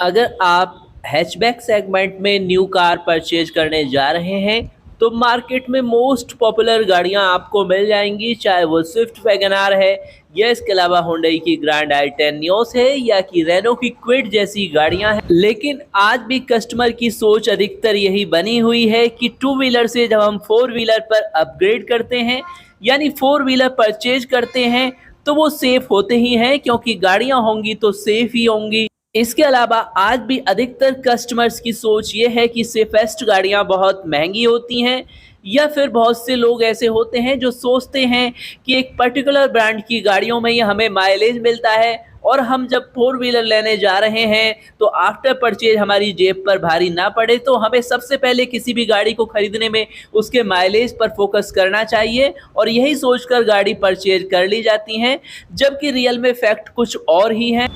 अगर आप hatchback segment में न्यू कार परचेज करने जा रहे हैं तो मार्केट में मोस्ट पॉपुलर गाड़ियां आपको मिल जाएंगी, चाहे वो स्विफ्ट वैगन आर है या इसके अलावा हुंडई की ग्रैंड i10 नियोस है या कि रेनो की क्विड जैसी गाड़ियां हैं। लेकिन आज भी कस्टमर की सोच अधिकतर यही बनी हुई है कि टू व्हीलर से जब हम फोर व्हीलर पर अपग्रेड करते हैं यानी फोर व्हीलर परचेज करते हैं तो वो सेफ होते ही हैं, क्योंकि गाड़ियां होंगी तो सेफ ही होंगी। इसके अलावा आज भी अधिकतर कस्टमर्स की सोच ये है कि सेफेस्ट गाड़ियां बहुत महंगी होती हैं, या फिर बहुत से लोग ऐसे होते हैं जो सोचते हैं कि एक पर्टिकुलर ब्रांड की गाड़ियों में ही हमें माइलेज मिलता है और हम जब फोर व्हीलर लेने जा रहे हैं तो आफ्टर परचेज हमारी जेब पर भारी ना पड़े, तो हमें सबसे पहले किसी भी गाड़ी को खरीदने में उसके माइलेज पर फोकस करना चाहिए और यही सोचकर गाड़ी परचेज कर ली जाती हैं, जबकि रियल में फैक्ट कुछ और ही है।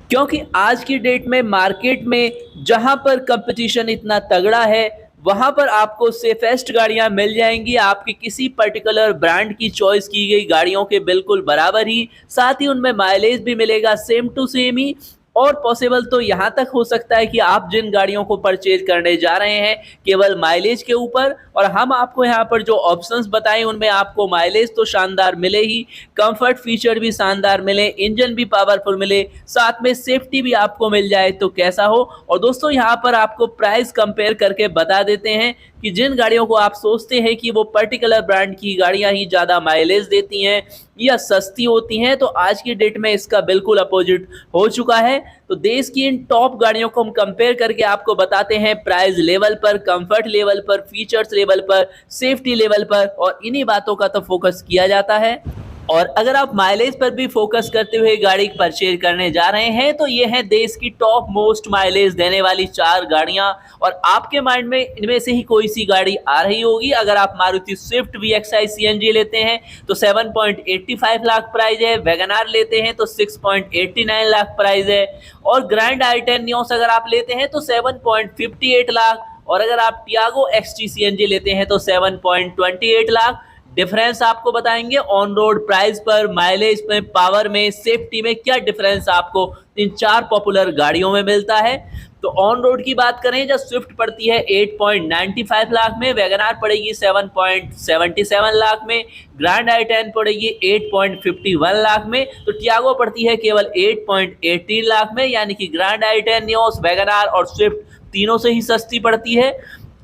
क्योंकि आज की डेट में मार्केट में जहां पर कंपटीशन इतना तगड़ा है वहां पर आपको सेफेस्ट गाड़ियां मिल जाएंगी, आपकी किसी पर्टिकुलर ब्रांड की चॉइस की गई गाड़ियों के बिल्कुल बराबर ही, साथ ही उनमें माइलेज भी मिलेगा सेम टू सेम ही। और पॉसिबल तो यहाँ तक हो सकता है कि आप जिन गाड़ियों को परचेज करने जा रहे हैं केवल माइलेज के ऊपर, और हम आपको यहाँ पर जो ऑप्शंस बताएं उनमें आपको माइलेज तो शानदार मिले ही, कंफर्ट फीचर भी शानदार मिले, इंजन भी पावरफुल मिले, साथ में सेफ्टी भी आपको मिल जाए तो कैसा हो। और दोस्तों यहाँ पर आपको प्राइस कंपेयर करके बता देते हैं कि जिन गाड़ियों को आप सोचते हैं कि वो पर्टिकुलर ब्रांड की गाड़ियां ही ज़्यादा माइलेज देती हैं या सस्ती होती हैं, तो आज की डेट में इसका बिल्कुल अपोजिट हो चुका है। तो देश की इन टॉप गाड़ियों को हम कंपेयर करके आपको बताते हैं प्राइस लेवल पर, कंफर्ट लेवल पर, फीचर्स लेवल पर, सेफ्टी लेवल पर, और इन्हीं बातों का तो फोकस किया जाता है। और अगर आप माइलेज पर भी फोकस करते हुए गाड़ी परचेज करने जा रहे हैं तो ये है देश की टॉप मोस्ट माइलेज देने वाली चार गाड़ियां, और आपके माइंड में इनमें से ही कोई सी गाड़ी आ रही होगी। अगर आप मारुति स्विफ्ट VXI CNG लेते हैं तो 7.85 लाख प्राइस है, वैगन आर लेते हैं तो 6.89 लाख प्राइस है, और ग्रैंड i10 नियोस अगर आप लेते हैं तो 7.58 लाख, और अगर आप टियागो XT CNG लेते हैं तो 7.28 लाख। डिफरेंस आपको बताएंगे ऑन रोड प्राइस पर, माइलेज में, पावर में, सेफ्टी में क्या डिफरेंस आपको इन चार पॉपुलर गाड़ियों में मिलता है। तो ऑन रोड की बात करें जब स्विफ्ट पड़ती है 8.95 लाख में, वैगन आर पड़ेगी 7.77 लाख में, ग्रैंड i10 पड़ेगी 8.51 लाख में, तो टियागो पड़ती है केवल 8.18 लाख में, यानी कि ग्रैंड i10 नियोस, वैगन आर और स्विफ्ट तीनों से ही सस्ती पड़ती है।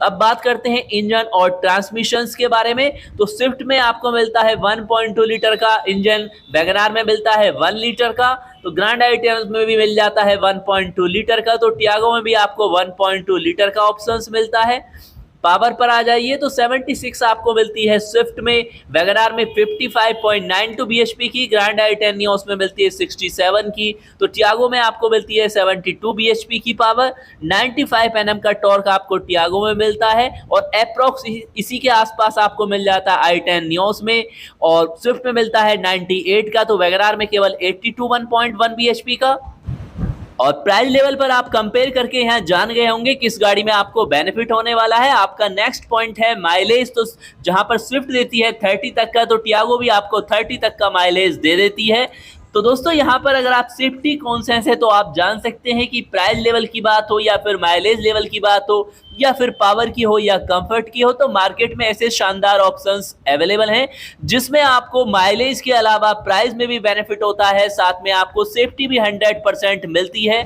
अब बात करते हैं इंजन और ट्रांसमिशंस के बारे में, तो स्विफ्ट में आपको मिलता है 1.2 लीटर का इंजन, वैगन आर में मिलता है 1 लीटर का, तो ग्रैंड i10 में भी मिल जाता है 1.2 लीटर का, तो टियागो में भी आपको 1.2 लीटर का ऑप्शंस मिलता है। पावर पर आ जाइए तो 76 आपको मिलती है स्विफ्ट में, वैगन आर में 55.92 bhp की, ग्रैंड i10 नियोस में मिलती है 67 की, तो टियागो में आपको मिलती है 72 bhp की पावर, 95 Nm का टॉर्क आपको टियागो में मिलता है, और अप्रॉक्स इसी के आसपास आपको मिल जाता है i10 नियोस में, और स्विफ्ट में मिलता है 98 का, तो वैगन आर में केवल 81 bhp का। और प्राइस लेवल पर आप कंपेयर करके यहाँ जान गए होंगे किस गाड़ी में आपको बेनिफिट होने वाला है। आपका नेक्स्ट पॉइंट है माइलेज, तो जहां पर स्विफ्ट देती है 30 तक का, तो टियागो भी आपको 30 तक का माइलेज दे देती है। तो दोस्तों यहाँ पर अगर आप सेफ्टी कॉन्शियस है तो आप जान सकते हैं कि प्राइस लेवल की बात हो या फिर माइलेज लेवल की बात हो या फिर पावर की हो या कंफर्ट की हो, तो मार्केट में ऐसे शानदार ऑप्शंस अवेलेबल हैं जिसमें आपको माइलेज के अलावा प्राइस में भी बेनिफिट होता है, साथ में आपको सेफ्टी भी 100% मिलती है।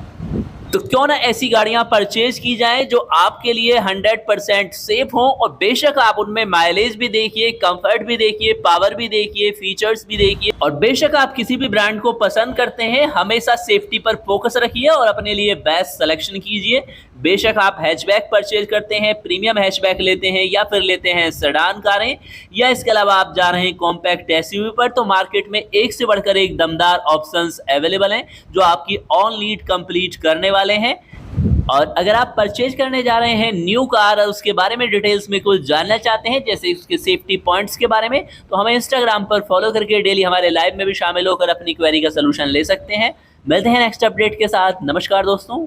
तो क्यों ना ऐसी गाड़ियां परचेज की जाएं जो आपके लिए 100% सेफ हो, और बेशक आप उनमें माइलेज भी देखिए, कंफर्ट भी देखिए, पावर भी देखिए, फीचर्स भी देखिए, और बेशक आप किसी भी ब्रांड को पसंद करते हैं हमेशा सेफ्टी पर फोकस रखिए और अपने लिए बेस्ट सिलेक्शन कीजिए। बेशक आप हैचबैक परचेज करते हैं, प्रीमियम हैचबैक लेते हैं या फिर लेते हैं सेडान कारें, या इसके अलावा आप जा रहे हैं कॉम्पैक्ट एसयूवी पर, तो मार्केट में एक से बढ़कर एक दमदार ऑप्शंस अवेलेबल हैं जो आपकी ऑन लीड कंप्लीट करने वाले हैं। और अगर आप परचेज करने जा रहे हैं न्यू कार और उसके बारे में डिटेल्स में कुछ जानना चाहते हैं, जैसे उसके सेफ्टी पॉइंट्स के बारे में, तो हमें इंस्टाग्राम पर फॉलो करके डेली हमारे लाइव में भी शामिल होकर अपनी क्वेरी का सलूशन ले सकते हैं। मिलते हैं नेक्स्ट अपडेट के साथ। नमस्कार दोस्तों।